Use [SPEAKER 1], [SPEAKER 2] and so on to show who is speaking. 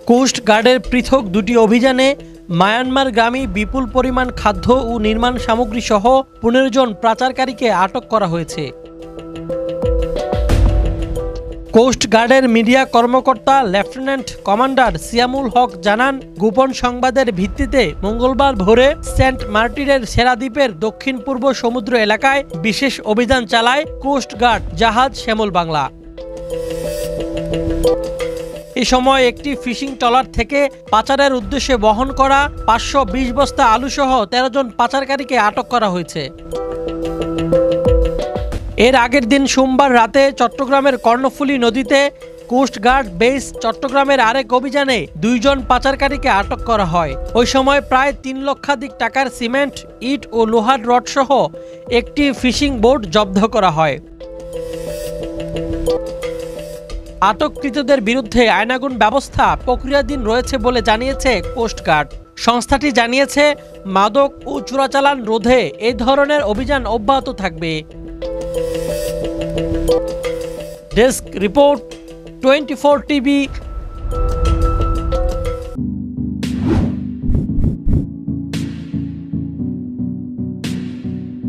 [SPEAKER 1] Coast গার্ডের পৃথক দুটি অভিযানে মায়ানমারগামী বিপুল পরিমাণ খাদ্য ও নির্মাণ সামগ্রী সহ ১৫ জন পাচারকারীকে আটক করা হয়েছে। কোস্ট গার্ডের মিডিয়া কর্মকর্তা লেফটেন্যান্ট কমান্ডার সিয়ামুল হক জানান, গোপন সংবাদের ভিত্তিতে মঙ্গলবার ভোরে সেন্ট মার্টিনের সেরাদ্বীপের দক্ষিণ পূর্ব সমুদ্র এলাকায় বিশেষ অভিযান চালায় কোস্ট গার্ড জাহাজ শ্যামল বাংলা। এ সময় একটি ফিশিং ট্রলার থেকে পাচারের উদ্দেশ্যে বহন করা ৫২০ বস্তা আলুসহ ১৩ জন পাচারকারীকে আটক করা হয়েছে। এর আগের দিন সোমবার রাতে চট্টগ্রামের কর্ণফুলী নদীতে কোস্ট গার্ড বেস চট্টগ্রামের আরেক অভিযানে ২ জন পাচারকারীকে আটক করা হয়। ওই সময় প্রায় ৩ লক্ষাধিক টাকার সিমেন্ট, ইট ও লোহার রড সহ একটি ফিশিং বোট জব্দ করা হয়। আটককৃতদের বিরুদ্ধে আইনানুগ ব্যবস্থা প্রক্রিয়াধীন রয়েছে বলে জানিয়েছে কোস্ট গার্ড। সংস্থাটি জানিয়েছে, মাদক ও চোরাচালান রোধে এই ধরনের অভিযান অব্যাহত থাকবে। Desk report, 24 TV.